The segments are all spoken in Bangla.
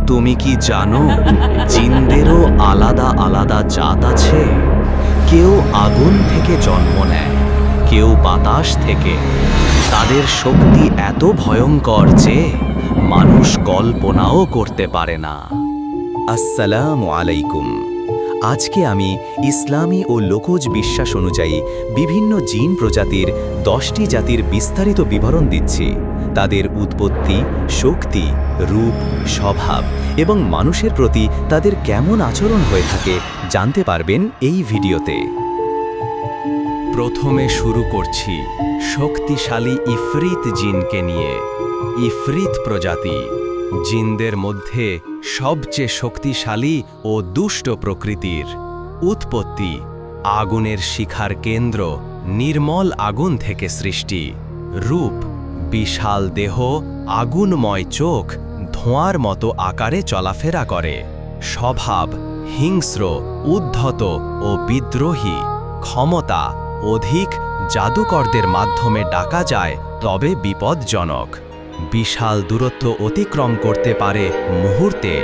তুমি কি জানো জিনদেরও আলাদা আলাদা জাত আছে? কেউ আগুন থেকে জন্ম নেয়, কেউ বাতাস থেকে। তাদের শক্তি এত ভয়ঙ্কর যে মানুষ কল্পনাও করতে পারে না। আসসালামু আলাইকুম। আজকে আমি ইসলামী ও লোকজ বিশ্বাস অনুযায়ী বিভিন্ন জিন প্রজাতির 10টি জাতির বিস্তারিত বিবরণ দিচ্ছি। তাদের উৎপত্তি, শক্তি, রূপ, স্বভাব এবং মানুষের প্রতি তাদের কেমন আচরণ হয়ে থাকে জানতে পারবেন এই ভিডিওতে। প্রথমে শুরু করছি শক্তিশালী ইফরিত জিনকে নিয়ে। ইফরিত প্রজাতি জিনদের মধ্যে সবচেয়ে শক্তিশালী ও দুষ্ট প্রকৃতির। উৎপত্তি আগুনের শিখার কেন্দ্র, নির্মল আগুন থেকে সৃষ্টি। রূপ বিশাল দেহ, আগুনময় চোখ, ধোঁয়ার মতো আকারে চলাফেরা করে। স্বভাব হিংস্র, উদ্ধত ও বিদ্রোহী। ক্ষমতা অধিক, জাদুকরদের মাধ্যমে ডাকা যায় তবে বিপজ্জনক। বিশাল দূরত্ব অতিক্রম করতে পারে মুহূর্তে।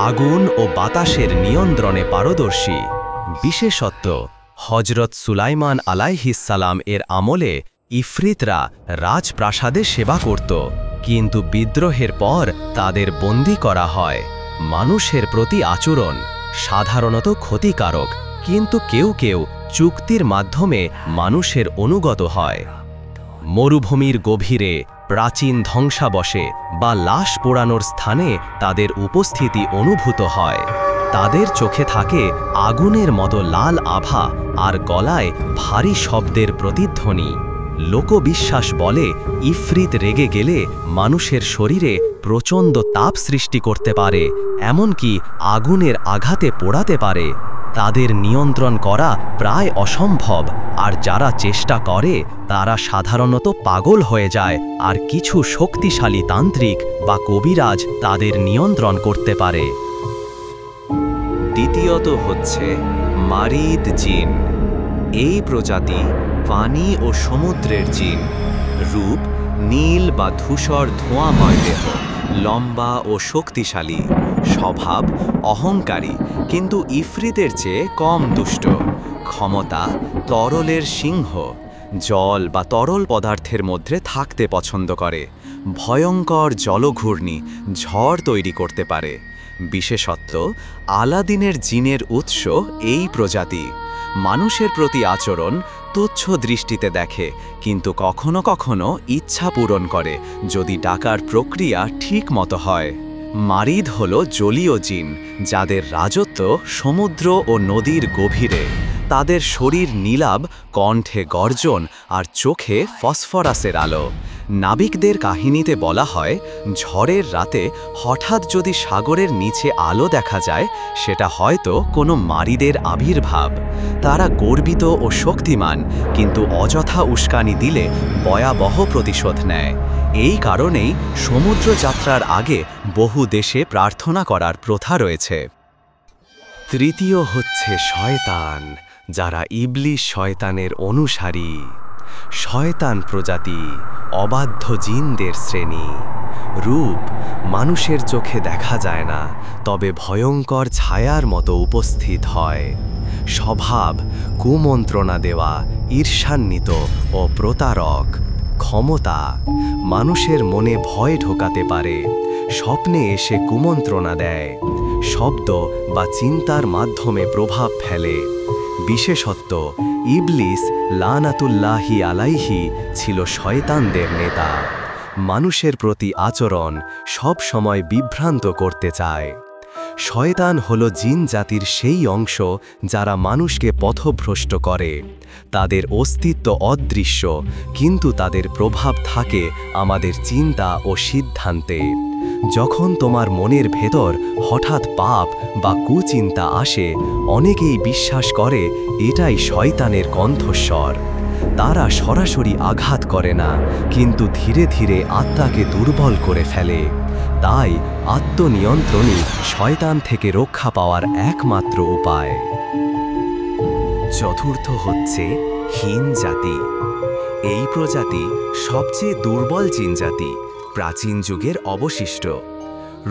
আগুন ও বাতাসের নিয়ন্ত্রণে পারদর্শী। বিশেষত্ব হজরত সুলাইমান আলাইহিসসালাম এর আমলে ইফরিতরা রাজপ্রাসাদে সেবা করত, কিন্তু বিদ্রোহের পর তাদের বন্দী করা হয়। মানুষের প্রতি আচরণ সাধারণত ক্ষতিকারক, কিন্তু কেউ কেউ চুক্তির মাধ্যমে মানুষের অনুগত হয়। মরুভূমির গভীরে, প্রাচীন ধ্বংসাবশে বা লাশ পোড়ানোর স্থানে তাদের উপস্থিতি অনুভূত হয়। তাদের চোখে থাকে আগুনের মতো লাল আভা আর গলায় ভারী শব্দের প্রতিধ্বনি। লোকবিশ্বাস বলে ইফরিত রেগে গেলে মানুষের শরীরে প্রচণ্ড তাপ সৃষ্টি করতে পারে, এমনকি আগুনের আঘাতে পোড়াতে পারে। তাদের নিয়ন্ত্রণ করা প্রায় অসম্ভব, আর যারা চেষ্টা করে তারা সাধারণত পাগল হয়ে যায়, আর কিছু শক্তিশালী তান্ত্রিক বা কবিরাজ তাদের নিয়ন্ত্রণ করতে পারে। দ্বিতীয়ত হচ্ছে মারিদ জিন। এই প্রজাতি পানি ও সমুদ্রের জিন। রূপ নীল বা ধূসর ধোঁয়াময় দেহ, লম্বা ও শক্তিশালী। স্বভাব অহংকারী, কিন্তু ইফরিতের চেয়ে কম দুষ্ট। ক্ষমতা তরলের সিংহ, জল বা তরল পদার্থের মধ্যে থাকতে পছন্দ করে। ভয়ঙ্কর জলঘূর্ণি, ঝড় তৈরি করতে পারে। বিশেষত্ব আলাদিনের জিনের উৎস এই প্রজাতি। মানুষের প্রতি আচরণ তুচ্ছ দৃষ্টিতে দেখে, কিন্তু কখনো কখনো ইচ্ছা পূরণ করে যদি ডাকার প্রক্রিয়া ঠিক মতো হয়। মারিদ হল জলীয় জিন, যাদের রাজত্ব সমুদ্র ও নদীর গভীরে। তাদের শরীর নীলাভ, কণ্ঠে গর্জন আর চোখে ফসফরাসের আলো। নাবিকদের কাহিনীতে বলা হয়, ঝড়ের রাতে হঠাৎ যদি সাগরের নিচে আলো দেখা যায়, সেটা হয়তো কোনো মারিদের আবির্ভাব। তারা গর্বিত ও শক্তিমান, কিন্তু অযথা উস্কানি দিলে ভয়াবহ প্রতিশোধ নেয়। এই কারণেই সমুদ্র যাত্রার আগে বহু দেশে প্রার্থনা করার প্রথা রয়েছে। তৃতীয় হচ্ছে শয়তান, যারা ইবলিস শয়তানের অনুসারী। শয়তান প্রজাতি অবাধ্য জিনদের শ্রেণী। রূপ মানুষের চোখে দেখা যায় না, তবে ভয়ঙ্কর ছায়ার মতো উপস্থিত হয়। স্বভাব কুমন্ত্রণা দেওয়া, ঈর্ষান্বিত ও প্রতারক। ক্ষমতা মানুষের মনে ভয় ঢোকাতে পারে, স্বপ্নে এসে কুমন্ত্রণা দেয়। শব্দ বা চিন্তার মাধ্যমে প্রভাব ফেলে। বিশেষত্ব ইবলিস লানাতুল্লাহি আলাইহি ছিল শয়তানদের নেতা। মানুষের প্রতি আচরণ সব সময় বিভ্রান্ত করতে চায়। শয়তান হল জিন জাতির সেই অংশ যারা মানুষকে পথভ্রষ্ট করে। তাদের অস্তিত্ব অদৃশ্য, কিন্তু তাদের প্রভাব থাকে আমাদের চিন্তা ও সিদ্ধান্তে। যখন তোমার মনের ভেতর হঠাৎ পাপ বা কুচিন্তা আসে, অনেকেই বিশ্বাস করে এটাই শয়তানের কণ্ঠস্বর। তারা সরাসরি আঘাত করে না, কিন্তু ধীরে ধীরে আত্মাকে দুর্বল করে ফেলে। তাই আত্মনিয়ন্ত্রণই শয়তান থেকে রক্ষা পাওয়ার একমাত্র উপায়। চতুর্থ হচ্ছে হিন জাতি। এই প্রজাতি সবচেয়ে দুর্বল জিন জাতি, প্রাচীন যুগের অবশিষ্ট।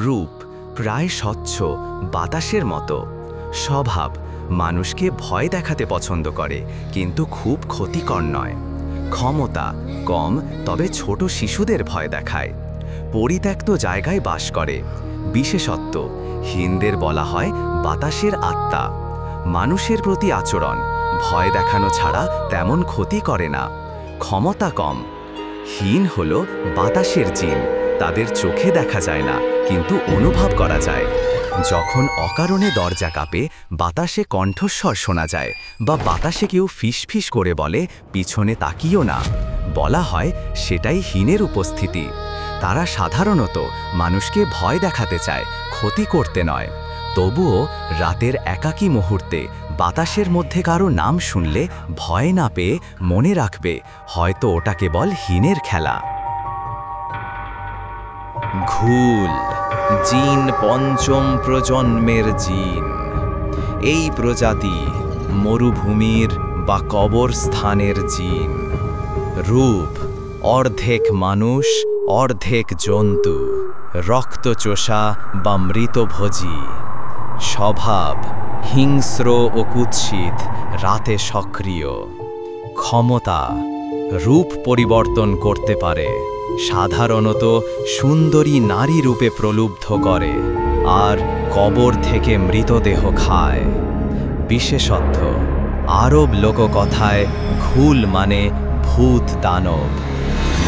রূপ প্রায় স্বচ্ছ বাতাসের মতো। স্বভাব মানুষকে ভয় দেখাতে পছন্দ করে, কিন্তু খুব ক্ষতিকর নয়। ক্ষমতা কম, তবে ছোট শিশুদের ভয় দেখায়। পরিত্যক্ত জায়গায় বাস করে। বিশেষত্ব হিনদের বলা হয় বাতাসের আত্মা। মানুষের প্রতি আচরণ ভয় দেখানো ছাড়া তেমন ক্ষতি করে না। ক্ষমতা কম। হিন হল বাতাসের জিন। তাদের চোখে দেখা যায় না, কিন্তু অনুভব করা যায়। যখন অকারণে দরজা কাঁপে, বাতাসে কণ্ঠস্বর শোনা যায়, বা বাতাসে কেউ ফিসফিস করে বলে পিছনে তাকিও না, বলা হয় সেটাই হিনের উপস্থিতি। তারা সাধারণত মানুষকে ভয় দেখাতে চায়, ক্ষতি করতে নয়। তবুও রাতের একাকী মুহূর্তে বাতাসের মধ্যে কারো নাম শুনলে ভয় না পেয়ে মনে রাখবে, হয়তো ওটা কেবল হিনের খেলা। ঘুল জিন পঞ্চম প্রজন্মের জিন। এই প্রজাতি মরুভূমির বা কবরস্থানের জিন। রূপ অর্ধেক মানুষ, অর্ধেক জন্তু। রক্তচোষা বা মৃতভোজী। স্বভাব হিংস্র ও কুৎসিত, রাতে সক্রিয়। ক্ষমতা রূপ পরিবর্তন করতে পারে, সাধারণত সুন্দরী নারী রূপে প্রলুব্ধ করে, আর কবর থেকে মৃতদেহ খায়। বিশেষত্ব আরব লোককথায় ঘুল মানে ভূত দানব।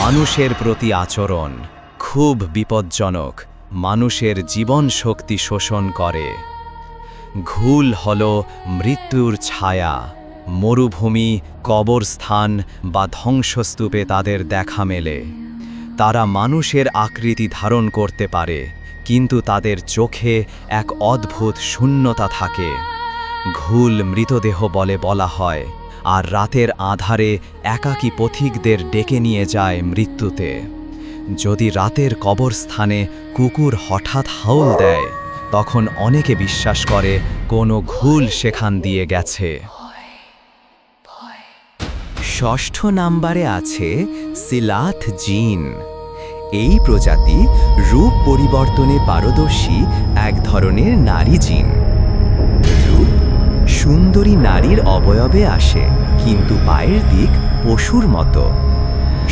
মানুষের প্রতি আচরণ খুব বিপজ্জনক, মানুষের জীবন শক্তি শোষণ করে। ঘুল হল মৃত্যুর ছায়া। মরুভূমি, কবরস্থান বা ধ্বংসস্তূপে তাদের দেখা মেলে। তারা মানুষের আকৃতি ধারণ করতে পারে, কিন্তু তাদের চোখে এক অদ্ভুত শূন্যতা থাকে। ঘুল মৃতদেহ বলে বলা হয়, আর রাতের আঁধারে একাকী পথিকদের ডেকে নিয়ে যায় মৃত্যুতে। যদি রাতের কবরস্থানে কুকুর হঠাৎ হাউল দেয়, তখন অনেকে বিশ্বাস করে কোনো ঘুল সেখান দিয়ে গেছে। ষষ্ঠ নাম্বারে আছে সিলাথ জিন। এই প্রজাতি রূপ পরিবর্তনে পারদর্শী এক ধরনের নারী জিন। রূপ সুন্দরী নারীর অবয়বে আসে, কিন্তু পায়ের দিক পশুর মতো।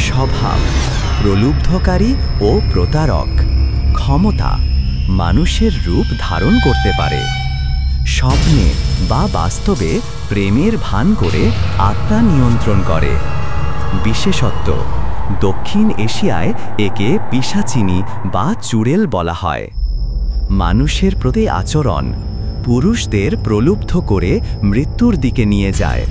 স্বভাব প্রলুব্ধকারী ও প্রতারক। ক্ষমতা মানুষের রূপ ধারণ করতে পারে। স্বপ্নে বা বাস্তবে প্রেমের ভান করে আত্মা নিয়ন্ত্রণ করে। বিশেষত্ব দক্ষিণ এশিয়ায় একে পিশাচিনী বা চুড়েল বলা হয়। মানুষের প্রতি আচরণ পুরুষদের প্রলুব্ধ করে মৃত্যুর দিকে নিয়ে যায়।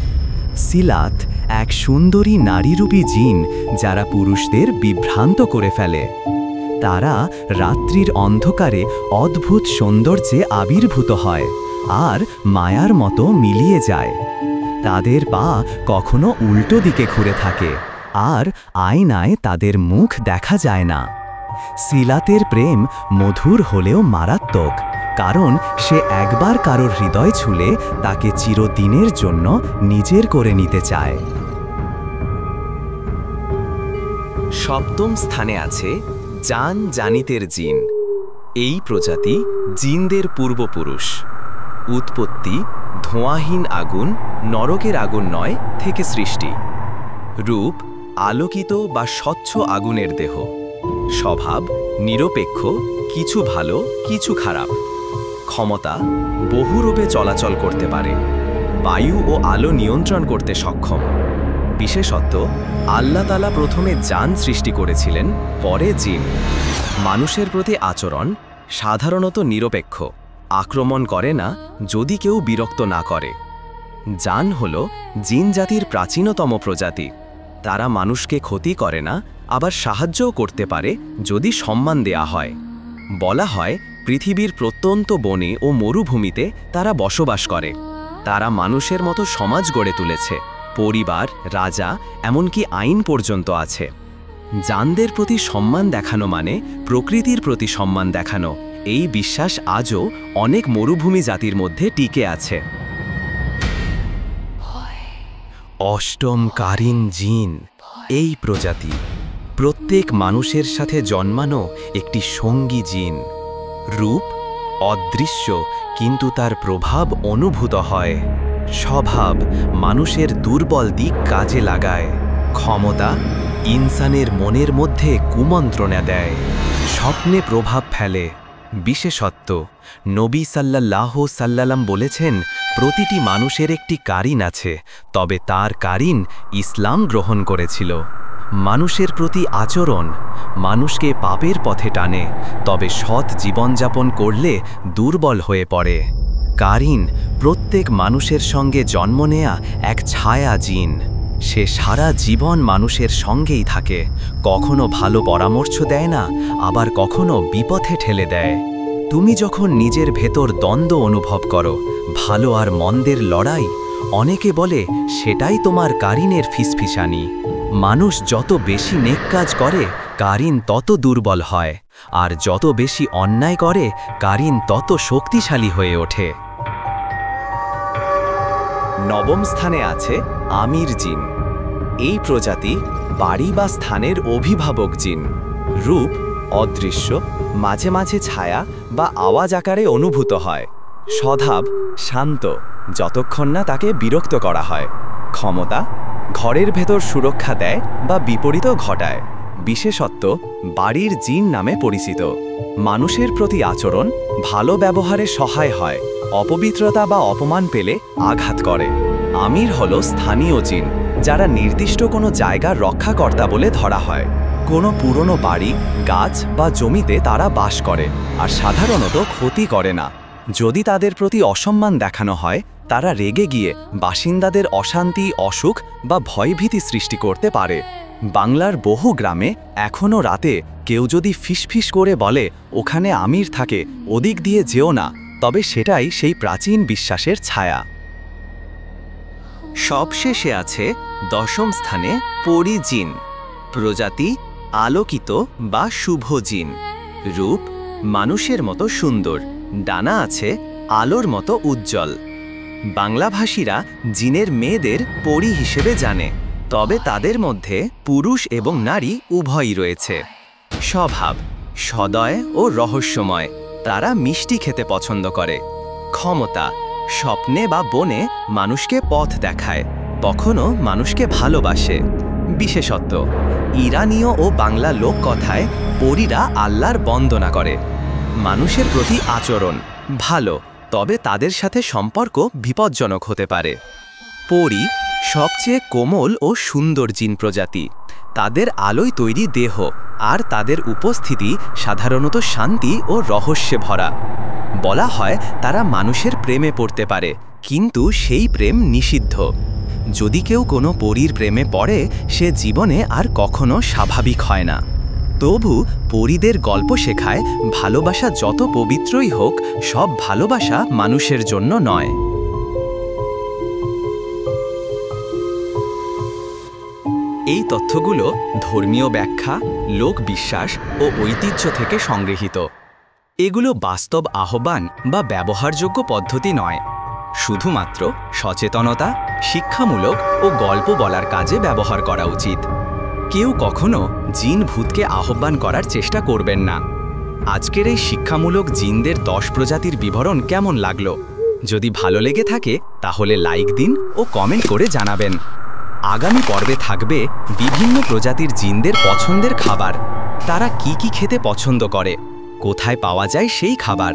সিলাত এক সুন্দরী নারীরূপী জিন, যারা পুরুষদের বিভ্রান্ত করে ফেলে। তারা রাত্রির অন্ধকারে অদ্ভুত সৌন্দর্যে আবির্ভূত হয়, আর মায়ার মতো মিলিয়ে যায়। তাদের পা কখনো উল্টো দিকে ঘুরে থাকে, আর আয়নায় তাদের মুখ দেখা যায় না। সিলাতের প্রেম মধুর হলেও মারাত্মক, কারণ সে একবার কারোর হৃদয় ছুঁলে তাকে চিরদিনের জন্য নিজের করে নিতে চায়। সপ্তম স্থানে আছে জান জানিতের জিন। এই প্রজাতি জিনদের পূর্বপুরুষ। উৎপত্তি ধোঁয়াহীন আগুন, নরকের আগুন নয়, থেকে সৃষ্টি। রূপ আলোকিত বা স্বচ্ছ আগুনের দেহ। স্বভাব নিরপেক্ষ, কিছু ভালো কিছু খারাপ। ক্ষমতা বহুরূপে চলাচল করতে পারে, বায়ু ও আলো নিয়ন্ত্রণ করতে সক্ষম। বিশেষত্ব আল্লাহ তাআলা প্রথমে জান সৃষ্টি করেছিলেন, পরে জিন। মানুষের প্রতি আচরণ সাধারণত নিরপেক্ষ, আক্রমণ করে না যদি কেউ বিরক্ত না করে। জান হল জিন জাতির প্রাচীনতম প্রজাতি। তারা মানুষকে ক্ষতি করে না, আবার সাহায্যও করতে পারে যদি সম্মান দেয়া হয়। বলা হয় পৃথিবীর প্রত্যন্ত বনে ও মরুভূমিতে তারা বসবাস করে। তারা মানুষের মতো সমাজ গড়ে তুলেছে, পরিবার, রাজা, এমনকি আইন পর্যন্ত আছে। জানদের প্রতি সম্মান দেখানো মানে প্রকৃতির প্রতি সম্মান দেখানো। এই বিশ্বাস আজও অনেক মরুভূমি জাতির মধ্যে টিকে আছে। অষ্টম কারিন জিন। এই প্রজাতি প্রত্যেক মানুষের সাথে জন্মানো একটি সঙ্গী জিন। রূপ অদৃশ্য কিন্তু তার প্রভাব অনুভূত হয়। স্বভাব মানুষের দুর্বল দিক কাজে লাগায়। ক্ষমতা ইনসানের মনের মধ্যে কুমন্ত্রণা দেয়, স্বপ্নে প্রভাব ফেলে। বিশেষত্ব নবী সাল্লাল্লাহু সাল্লাম বলেছেন, প্রতিটি মানুষের একটি কারিন আছে, তবে তার কারিন ইসলাম গ্রহণ করেছিল। মানুষের প্রতি আচরণ মানুষকে পাপের পথে টানে, তবে সৎ জীবনযাপন করলে দুর্বল হয়ে পড়ে। কারিন প্রত্যেক মানুষের সঙ্গে জন্ম নেয়া এক ছায়া জিন। সে সারা জীবন মানুষের সঙ্গেই থাকে, কখনো ভালো পরামর্শ দেয় না, আবার কখনো বিপথে ঠেলে দেয়। তুমি যখন নিজের ভেতর দ্বন্দ্ব অনুভব করো, ভালো আর মন্দের লড়াই, অনেকে বলে সেটাই তোমার কারিনের ফিসফিসানি। মানুষ যত বেশি নেক কাজ করে, কারিন তত দুর্বল হয়, আর যত বেশি অন্যায় করে, কারিন তত শক্তিশালী হয়ে ওঠে। নবম স্থানে আছে আমির জিন। এই প্রজাতি বাড়ি বা স্থানের অভিভাবক জিন। রূপ অদৃশ্য, মাঝে মাঝে ছায়া বা আওয়াজ আকারে অনুভূত হয়। স্বভাব শান্ত, যতক্ষণ না তাকে বিরক্ত করা হয়। ক্ষমতা ঘরের ভেতর সুরক্ষা দেয় বা বিপরীত ঘটায়। বিশেষত্ব বাড়ির জিন নামে পরিচিত। মানুষের প্রতি আচরণ ভালো ব্যবহারে সহায় হয়, অপবিত্রতা বা অপমান পেলে আঘাত করে। আমির হল স্থানীয় জিন, যারা নির্দিষ্ট কোনো জায়গার রক্ষাকর্তা বলে ধরা হয়। কোনো পুরনো বাড়ি, গাছ বা জমিতে তারা বাস করে আর সাধারণত ক্ষতি করে না। যদি তাদের প্রতি অসম্মান দেখানো হয়, তারা রেগে গিয়ে বাসিন্দাদের অশান্তি, অসুখ বা ভয়ভীতি সৃষ্টি করতে পারে। বাংলার বহু গ্রামে এখনও রাতে কেউ যদি ফিসফিস করে বলে ওখানে আমির থাকে, ওদিক দিয়ে যেও না, তবে সেটাই সেই প্রাচীন বিশ্বাসের ছায়া। সবশেষে আছে দশম স্থানে পরি জিন। প্রজাতি আলোকিত বা শুভ জিন। রূপ মানুষের মতো সুন্দর, ডানা আছে আলোর মতো উজ্জ্বল। বাংলাভাষীরা জিনের মেয়েদের পরি হিসেবে জানে, তবে তাদের মধ্যে পুরুষ এবং নারী উভয়ই রয়েছে। স্বভাব সদয় ও রহস্যময়, তারা মিষ্টি খেতে পছন্দ করে। ক্ষমতা স্বপ্নে বা বনে মানুষকে পথ দেখায়, কখনো মানুষকে ভালোবাসে। বিশেষত্ব ইরানীয় ও বাংলা লোককথায় পরীরা আল্লাহর বন্দনা করে। মানুষের প্রতি আচরণ ভালো, তবে তাদের সাথে সম্পর্ক বিপজ্জনক হতে পারে। পরী সবচেয়ে কোমল ও সুন্দর জিন প্রজাতি। তাদের আলোয় তৈরি দেহ আর তাদের উপস্থিতি সাধারণত শান্তি ও রহস্যে ভরা। বলা হয় তারা মানুষের প্রেমে পড়তে পারে, কিন্তু সেই প্রেম নিষিদ্ধ। যদি কেউ কোনো পরীর প্রেমে পড়ে, সে জীবনে আর কখনো স্বাভাবিক হয় না। তবু পরীদের গল্প শেখায় ভালোবাসা যত পবিত্রই হোক, সব ভালোবাসা মানুষের জন্য নয়। এই তথ্যগুলো ধর্মীয় ব্যাখ্যা, লোকবিশ্বাস ও ঐতিহ্য থেকে সংগৃহীত। এগুলো বাস্তব আহ্বান বা ব্যবহারযোগ্য পদ্ধতি নয়, শুধুমাত্র সচেতনতা, শিক্ষামূলক ও গল্প বলার কাজে ব্যবহার করা উচিত। কেউ কখনো জিন ভূতকে আহ্বান করার চেষ্টা করবেন না। আজকের এই শিক্ষামূলক জিনদের 10 প্রজাতির বিবরণ কেমন লাগলো? যদি ভালো লেগে থাকে তাহলে লাইক দিন ও কমেন্ট করে জানাবেন। আগামী পর্বে থাকবে বিভিন্ন প্রজাতির জিনদের পছন্দের খাবার, তারা কি কি খেতে পছন্দ করে, কোথায় পাওয়া যায় সেই খাবার।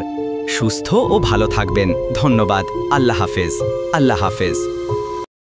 সুস্থ ও ভালো থাকবেন। ধন্যবাদ। আল্লাহ হাফেজ। আল্লাহ হাফেজ।